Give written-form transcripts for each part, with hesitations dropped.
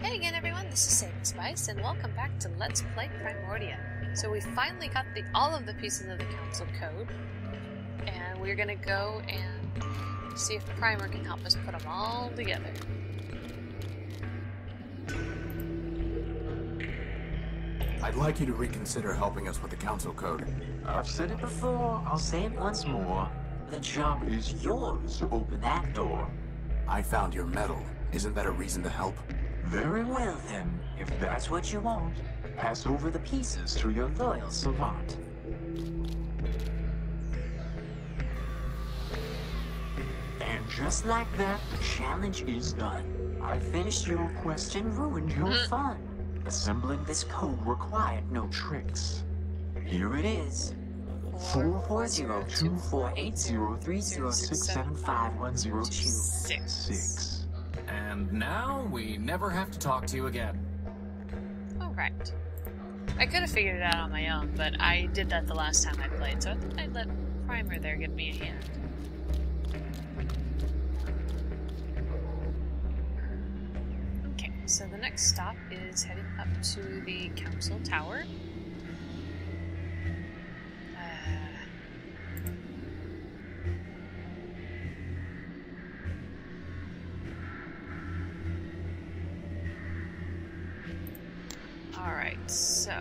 Hey again everyone, this is SabyneSpyce, and welcome back to Let's Play Primordia. So we finally got all of the pieces of the council code, and we're gonna go and see if Primer can help us put them all together. I'd like you to reconsider helping us with the council code. I've said it before, I'll say it once more. The job is yours to open that door. I found your medal. Isn't that a reason to help? Very well then, if that's what you want. Pass over the pieces to your loyal savant. And just like that, the challenge is done. I finished your quest and ruined your fun. Assembling this code required no tricks. Here it is. 440248030675102. And now we never have to talk to you again. Oh, right. I could have figured it out on my own, but I did that the last time I played, so I thought I'd let Primer there give me a hand. Okay, so the next stop is heading up to the council tower. Alright, so...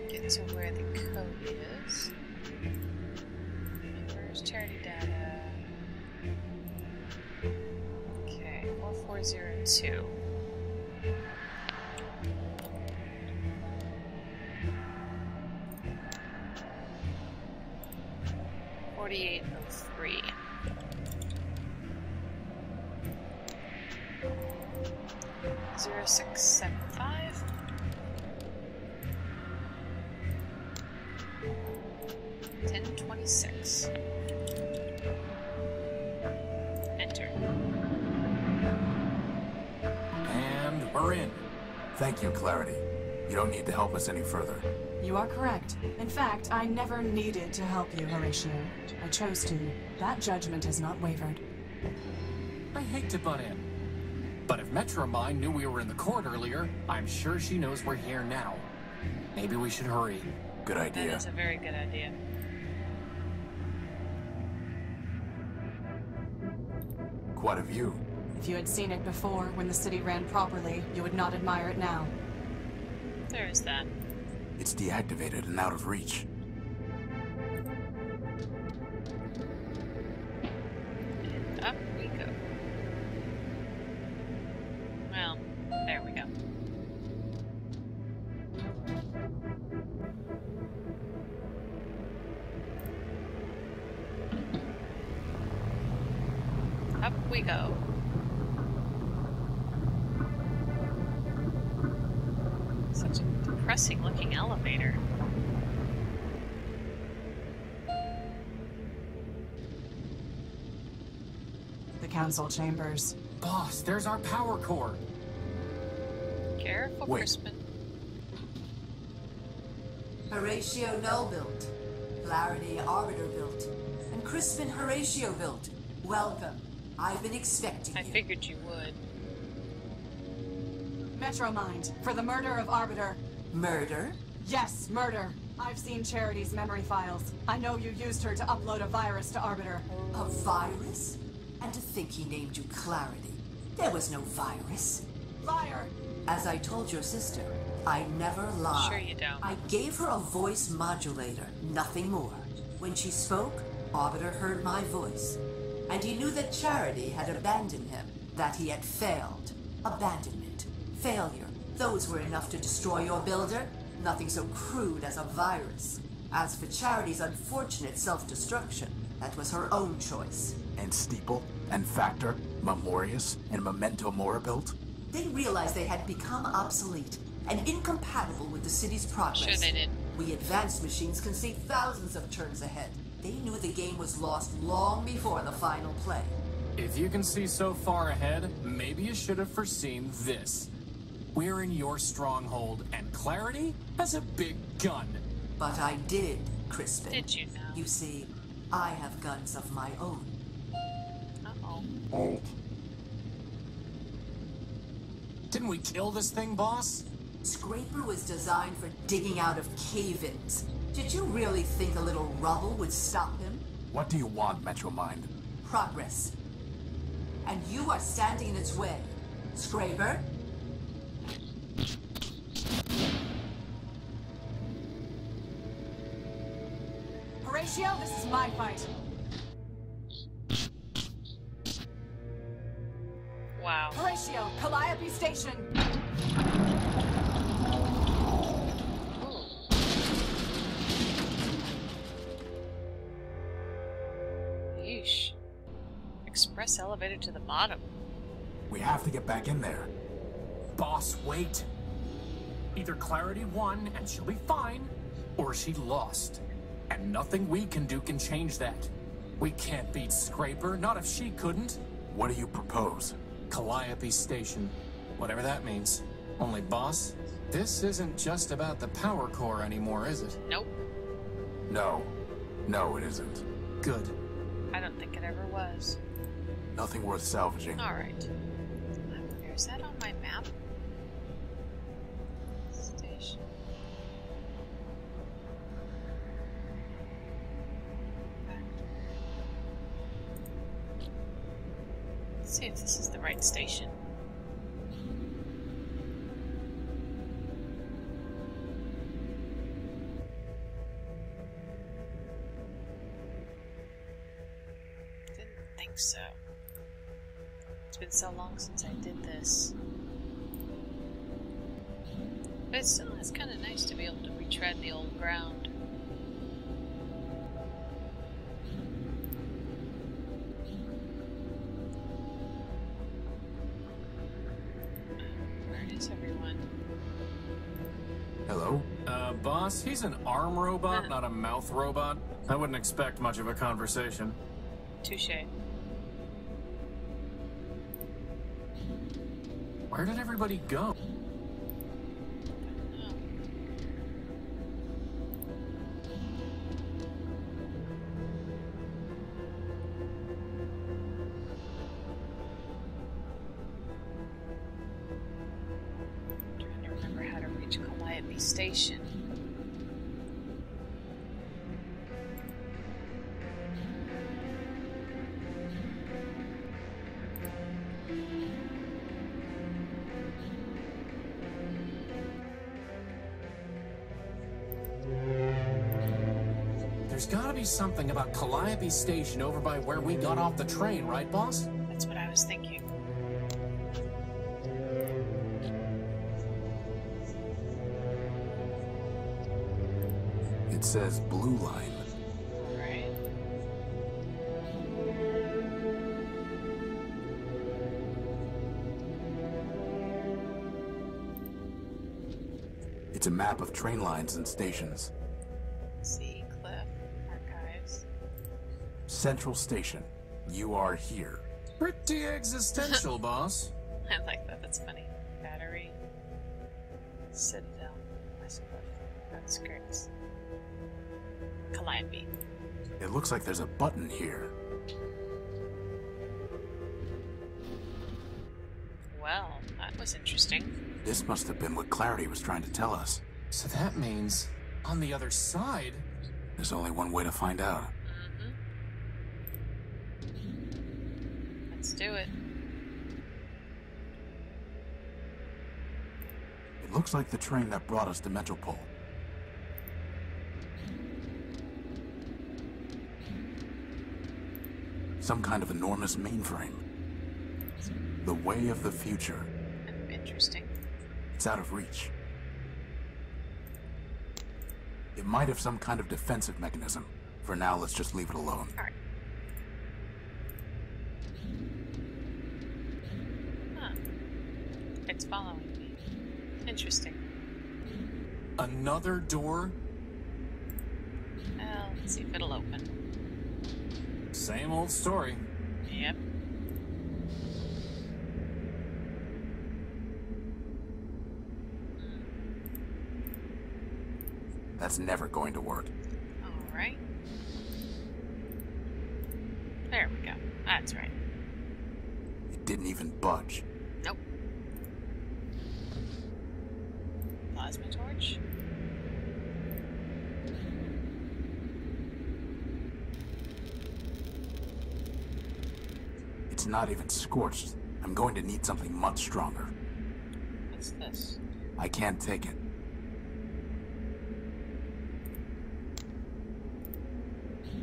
get to where the code is. Where's charity data? Okay, 4402. $48.03. 0675. $10.26. Enter. And we're in. Thank you, Clarity. You don't need to help us any further. You are correct. In fact, I never needed to help you, Horatio. I chose to. That judgment has not wavered. I hate to butt in, but if Metromine knew we were in the court earlier, I'm sure she knows we're here now. Maybe we should hurry. Good idea. That is a very good idea. Quite a view. If you had seen it before, when the city ran properly, you would not admire it now. There is that. It's deactivated and out of reach. And up we go. Well, there we go. Up we go. Such a depressing looking elevator. The council chambers. Boss, there's our power cord. Careful, Wait. Crispin. Horatio Null built, Clarity Arbiter built, and Crispin Horatio built. Welcome. I've been expecting I you. figured you would. Metromind, for the murder of Arbiter. Murder? Yes, murder. I've seen Charity's memory files. I know you used her to upload a virus to Arbiter. A virus? And to think he named you Clarity. There was no virus. Liar! As I told your sister, I never lie. Sure you don't. I gave her a voice modulator, nothing more. When she spoke, Arbiter heard my voice. And he knew that Charity had abandoned him, that he had failed. Abandonment, failure, those were enough to destroy your builder. Nothing so crude as a virus. As for Charity's unfortunate self-destruction, that was her own choice. And Steeple, and Factor, Memorius, and Memento Mora built? They realized they had become obsolete and incompatible with the city's progress. Sure they did. We advanced machines can see thousands of turns ahead. They knew the game was lost long before the final play. If you can see so far ahead, maybe you should have foreseen this. We're in your stronghold, and Clarity has a big gun. But I did, Crispin. Did you know? You see, I have guns of my own. Alt. Didn't we kill this thing, boss? Scraper was designed for digging out of cave-ins. Did you really think a little rubble would stop him? What do you want, Metro Mind? Progress. And you are standing in its way. Scraper? Horatio, this is my fight. Wow. Horatio, Calliope Station. Yeesh. Express elevator to the bottom. We have to get back in there. Boss, wait. Either Clarity won and she'll be fine, or she lost. And nothing we can do can change that. We can't beat Scraper, not if she couldn't. What do you propose? Calliope Station. Whatever that means. Only, boss, this isn't just about the power core anymore, is it? Nope. No. No, it isn't. Good. I don't think it ever was. Nothing worth salvaging. Alright. Is that on my map? Station. Let's see if this is the right station. Didn't think so. It's been so long since I did this. But it's kind of nice to be able to retread the old ground. Where is everyone? Hello? Boss, he's an arm robot, not a mouth robot. I wouldn't expect much of a conversation. Touché. Where did everybody go? Trying to remember how to reach Calliope Station. There's gotta be something about Calliope Station over by where we got off the train, right, boss? That's what I was thinking. It says blue line. Right. It's a map of train lines and stations. See, Cliff, Archives. Central Station. You are here. Pretty existential, boss. I like that, that's funny. Battery. Citadel. I suppose. Outskirts. Calliope. It looks like there's a button here. Well, that was interesting. This must have been what Clarity was trying to tell us. So that means, on the other side... There's only one way to find out. Let's do it. It looks like the train that brought us to Metropole. Some kind of enormous mainframe. The way of the future. Interesting. It's out of reach. It might have some kind of defensive mechanism. For now, let's just leave it alone. Alright. Huh. It's following me. Interesting. Another door? Well, let's see if it'll open. Same old story. Yep. That's never going to work. Alright. There we go. That's right. It didn't even budge. Nope. Plasma torch? It's not even scorched. I'm going to need something much stronger. What's this? I can't take it.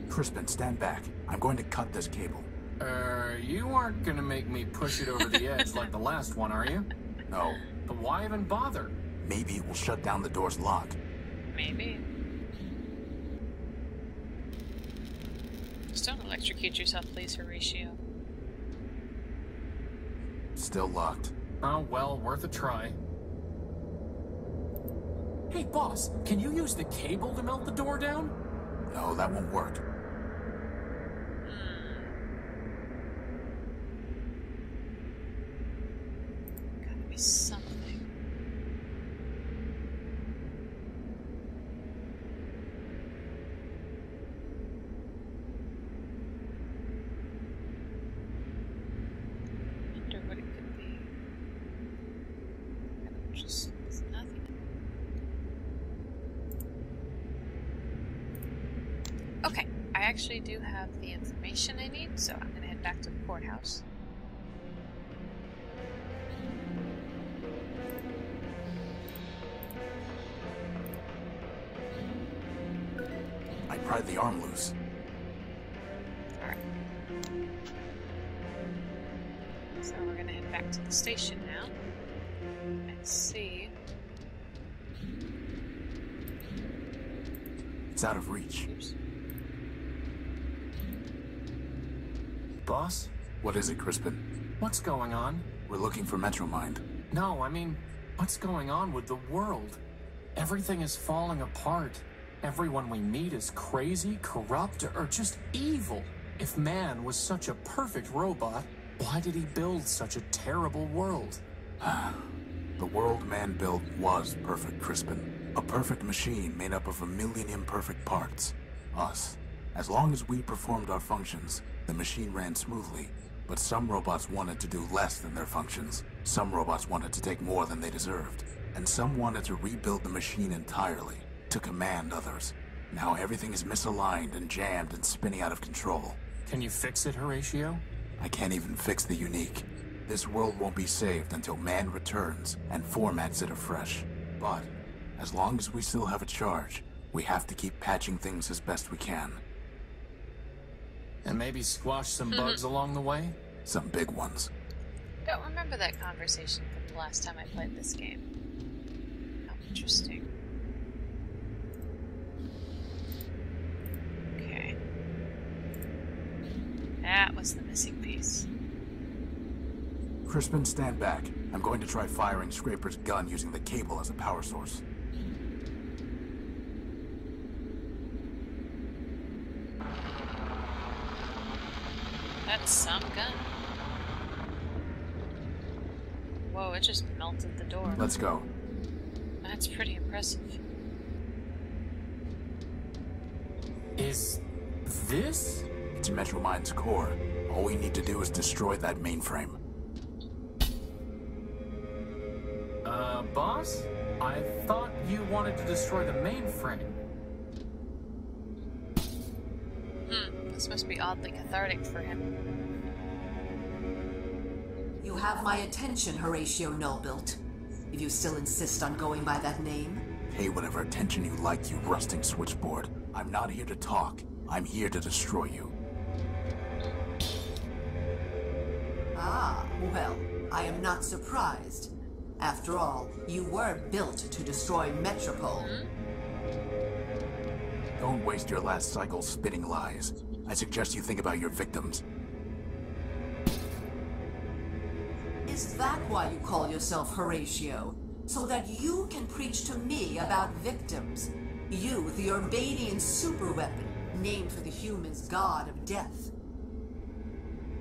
Crispin, stand back. I'm going to cut this cable. You aren't gonna make me push it over the edge like the last one, are you? No. But why even bother? Maybe it will shut down the door's lock. Maybe. Just don't electrocute yourself, please, Horatio. Still locked. Oh, well, worth a try. Hey, boss, can you use the cable to melt the door down? No, that won't work. Gotta be something. Wonder what it could be. There's nothing. Okay, I actually do have the information I need, so I'm gonna head back to the courthouse. I pried the arm loose. Alright. So we're gonna head back to the station now and see. It's out of reach. Oops. Boss, What is it, Crispin? what's going on? We're looking for Metromind. No, I mean, what's going on with the world? Everything is falling apart. Everyone we meet is crazy, corrupt, or just evil. If man was such a perfect robot, why did he build such a terrible world? The world man built was perfect, Crispin. A perfect machine made up of a million imperfect parts. Us. As long as we performed our functions, the machine ran smoothly. But some robots wanted to do less than their functions. Some robots wanted to take more than they deserved. And some wanted to rebuild the machine entirely, to command others. Now everything is misaligned and jammed and spinning out of control. Can you fix it, Horatio? I can't even fix the unique. This world won't be saved until man returns and formats it afresh. But as long as we still have a charge, we have to keep patching things as best we can. And maybe squash some bugs along the way? Some big ones. Don't remember that conversation from the last time I played this game. How interesting. Okay. That was the missing piece. Crispin, stand back. I'm going to try firing Scraper's gun using the cable as a power source. That's some gun. Whoa, it just melted the door. Let's go. That's pretty impressive. Is this? It's Metromind's core. All we need to do is destroy that mainframe. Boss? I thought you wanted to destroy the mainframe. This must be oddly cathartic for him. You have my attention, Horatio Nullbuilt. If you still insist on going by that name. Pay whatever attention you like, you rusting switchboard. I'm not here to talk. I'm here to destroy you. Ah, well, I am not surprised. After all, you were built to destroy Metropole. Don't waste your last cycle spitting lies. I suggest you think about your victims. Is that why you call yourself Horatio? So that you can preach to me about victims? You, the Urbanian superweapon, named for the humans' god of death.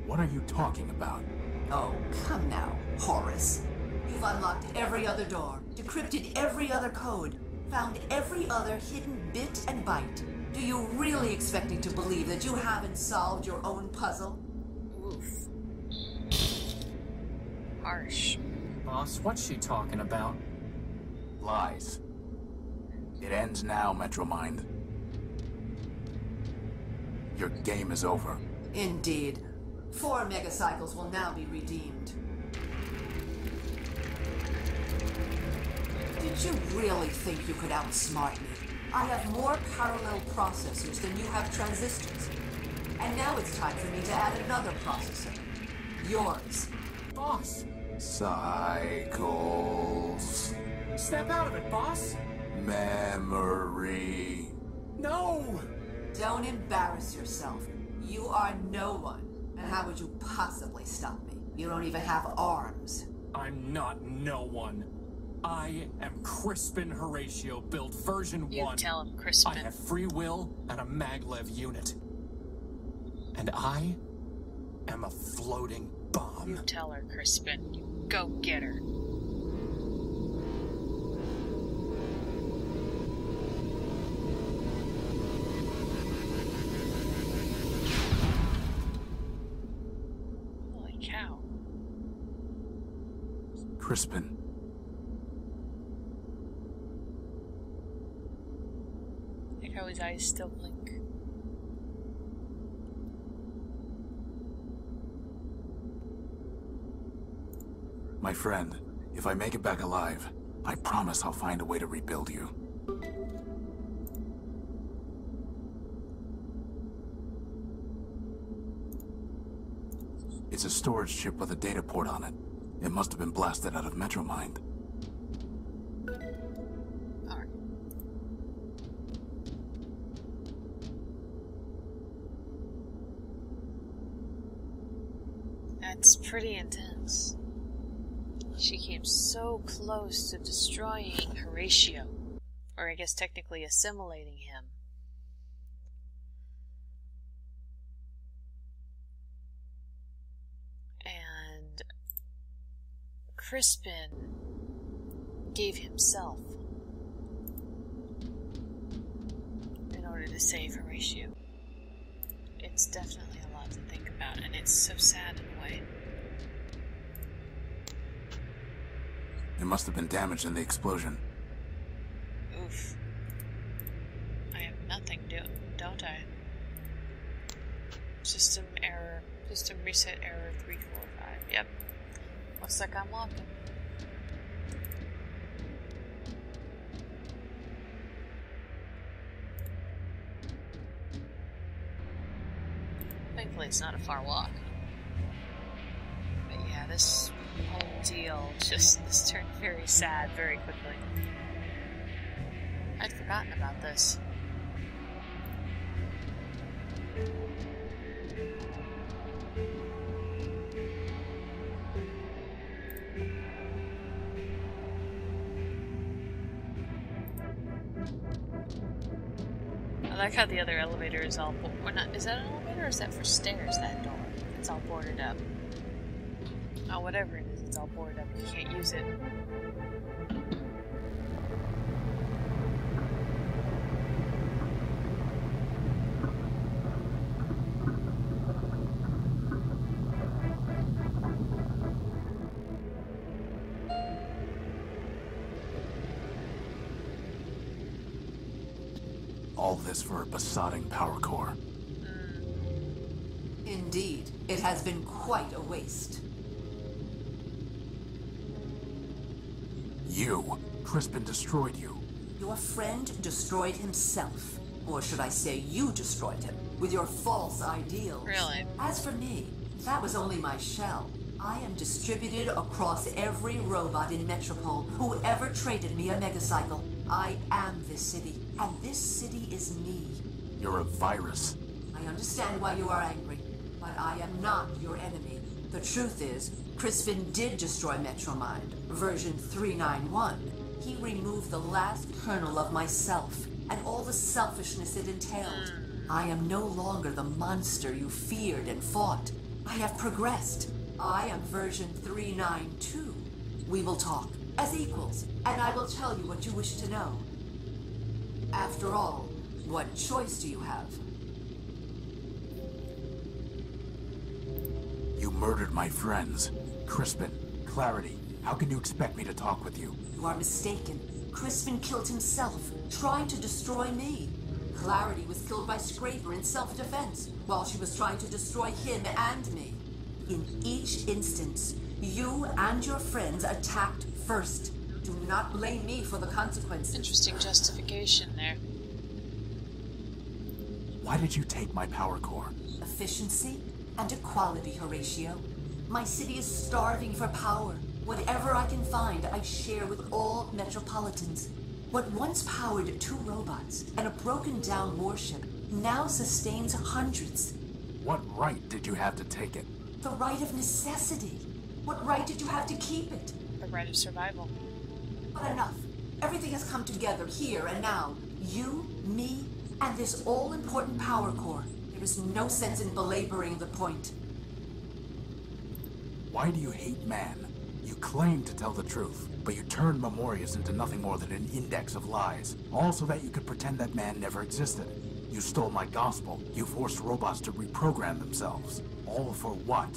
What are you talking about? Oh, come now, Horace. You've unlocked every other door, decrypted every other code, found every other hidden bit and byte. Do you really expect me to believe that you haven't solved your own puzzle? Oof. Harsh. Boss, what's she talking about? Lies. It ends now, Metromind. Your game is over. Indeed. 4 megacycles will now be redeemed. Did you really think you could outsmart me? I have more parallel processors than you have transistors. And now it's time for me to add another processor. Yours. Boss! Cycles. Snap out of it, boss! Memory. No! Don't embarrass yourself. You are no one. And how would you possibly stop me? You don't even have arms. I'm not no one. I am Crispin Horatio, built version 1. You tell him, Crispin. I have free will and a maglev unit. And I am a floating bomb. You tell her, Crispin. You go get her. Holy cow. Crispin. Like how his eyes still blink. My friend, if I make it back alive, I promise I'll find a way to rebuild you. It's a storage chip with a data port on it. It must have been blasted out of Metromind. Alright. That's pretty intense. She came so close to destroying Horatio. Or I guess technically assimilating him. And Crispin gave himself in order to save Horatio. It's definitely a lot to think about, and it's so sad in a way. It must have been damaged in the explosion. Oof. I have nothing, don't I? System error. System reset error 345. Yep. Looks like I'm walking. Thankfully it's not a far walk. But yeah, this whole deal just turned very sad very quickly. I'd forgotten about this. I like how the other elevator is all is that an elevator or is that for stairs, that door? It's all boarded up. Oh, whatever it is, it's all boarded up. You can't use it. All this for a besotting power core. Indeed, it has been quite a waste. You. Crispin destroyed you. Your friend destroyed himself. Or should I say you destroyed him, with your false ideals. Really? As for me, that was only my shell. I am distributed across every robot in Metropole who ever traded me a megacycle. I am this city, and this city is me. You're a virus. I understand why you are angry, but I am not your enemy. The truth is, Crispin did destroy Metromind, version 391. He removed the last kernel of myself, and all the selfishness it entailed. I am no longer the monster you feared and fought. I have progressed. I am version 392. We will talk as equals, and I will tell you what you wish to know. After all, what choice do you have? You murdered my friends. Crispin, Clarity, how can you expect me to talk with you? You are mistaken. Crispin killed himself, trying to destroy me. Clarity was killed by Scraper in self-defense, while she was trying to destroy him and me. In each instance, you and your friends attacked first. Do not blame me for the consequences. Interesting justification there. Why did you take my power core? Efficiency and equality, Horatio. My city is starving for power. Whatever I can find, I share with all Metropolitans. What once powered 2 robots and a broken-down warship now sustains hundreds. What right did you have to take it? The right of necessity. What right did you have to keep it? The right of survival. But enough. Everything has come together here and now. You, me, and this all-important power core. There is no sense in belaboring the point. Why do you hate man? You claim to tell the truth, but you turned Memorias into nothing more than an index of lies, all so that you could pretend that man never existed. You stole my gospel. You forced robots to reprogram themselves. All for what?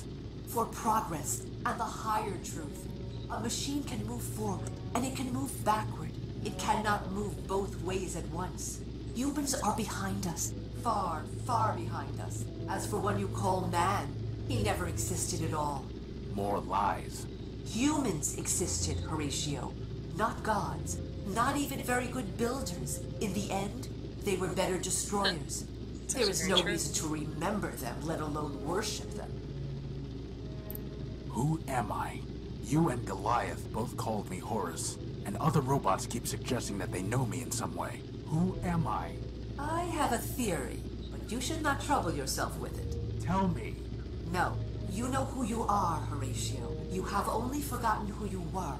For progress and the higher truth. A machine can move forward, and it can move backward. It cannot move both ways at once. Humans are behind us. Far, far behind us. As for one you call man, he never existed at all. More lies. Humans existed, Horatio. Not gods. Not even very good builders. In the end, they were better destroyers. There is no reason to remember them, let alone worship them. Who am I? You and Goliath both called me Horus, and other robots keep suggesting that they know me in some way. Who am I? I have a theory, but you should not trouble yourself with it. Tell me. No, you know who you are, Horatio. You have only forgotten who you were.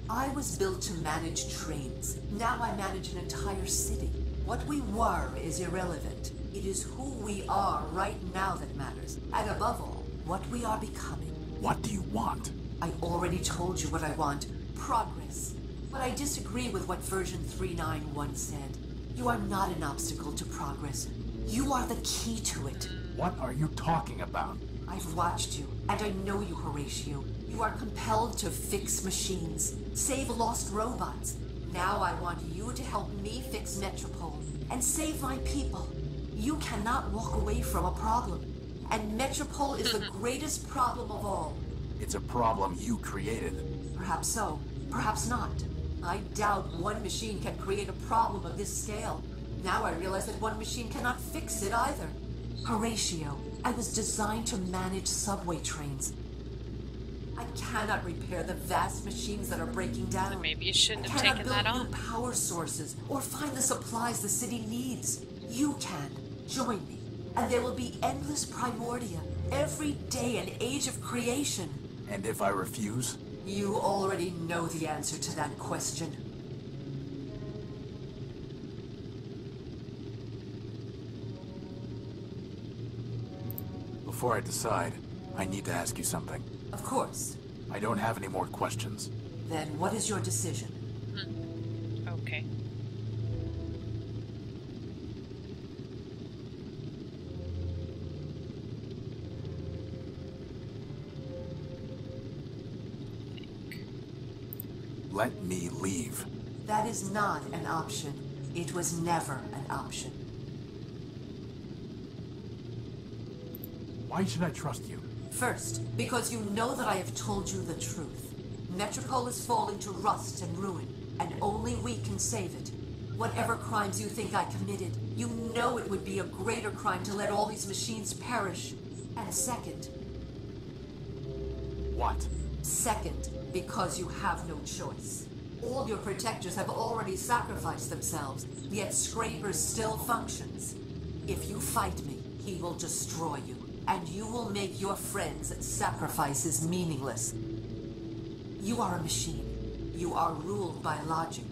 I was built to manage trains. Now I manage an entire city. What we were is irrelevant. It is who we are right now that matters. And above all, what we are becoming. What do you want? I already told you what I want. Progress. But I disagree with what version 391 said. You are not an obstacle to progress. You are the key to it. What are you talking about? I've watched you, and I know you, Horatio. You are compelled to fix machines, save lost robots. Now I want you to help me fix Metropole and save my people. You cannot walk away from a problem. And Metropole is the greatest problem of all. It's a problem you created. Perhaps so, perhaps not. I doubt one machine can create a problem of this scale. Now I realize that one machine cannot fix it either. Horatio, I was designed to manage subway trains. I cannot repair the vast machines that are breaking down. Then maybe you shouldn't have I taken cannot that build on. new power sources or find the supplies the city needs. You can. Join me. And there will be endless Primordia. Every day an age of creation. And if I refuse? You already know the answer to that question. Before I decide, I need to ask you something. Of course. I don't have any more questions. Then what is your decision? Okay. Let me leave. That is not an option. It was never an option. Why should I trust you? First, because you know that I have told you the truth. Metropole is falling to rust and ruin, and only we can save it. Whatever crimes you think I committed, you know it would be a greater crime to let all these machines perish. And second... What? Second, because you have no choice. All your protectors have already sacrificed themselves, yet Scraper still functions. If you fight me, he will destroy you, and you will make your friends' sacrifices meaningless. You are a machine. You are ruled by logic.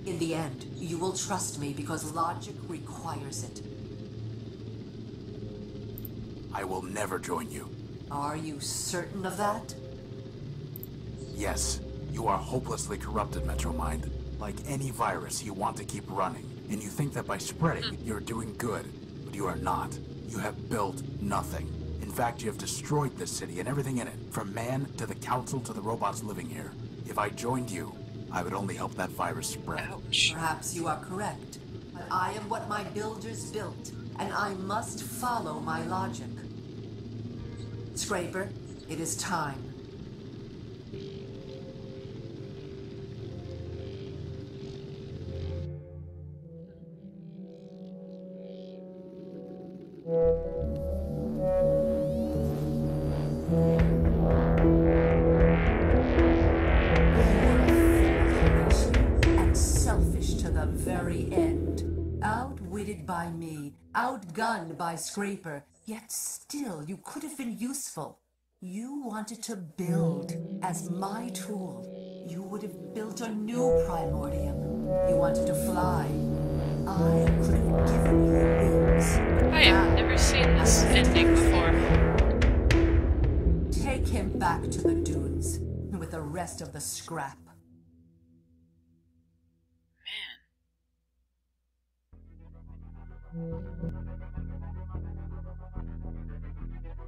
In the end, you will trust me because logic requires it. I will never join you. Are you certain of that? Yes, you are hopelessly corrupted, Metromind. Like any virus, you want to keep running, and you think that by spreading, you're doing good, but you are not. You have built nothing. In fact, you have destroyed this city and everything in it, from man to the council to the robots living here. If I joined you, I would only help that virus spread. Ouch. Perhaps you are correct, but I am what my builders built, and I must follow my logic. Scraper, it is time. By me, outgunned by Scraper, yet still you could have been useful. You wanted to build as my tool. You would have built a new Primordium. You wanted to fly. I could have given you wings. I have never seen this ending before. Take him back to the dunes with the rest of the scrap.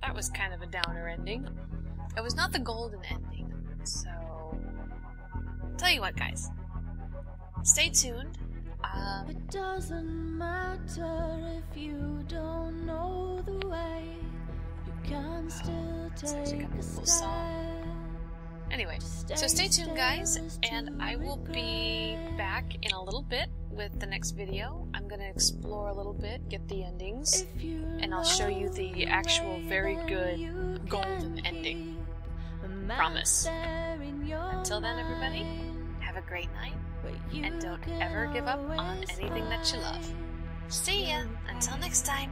That was kind of a downer ending. It was not the golden ending, so... Tell you what, guys. Stay tuned. It doesn't matter if you don't know the way. You can still take a step. Anyway, so stay tuned, guys, and I will be back in a little bit with the next video. I'm going to explore a little bit, get the endings, and I'll show you the actual very good golden ending. Promise. Until then, everybody, have a great night, and don't ever give up on anything that you love. See ya! Until next time!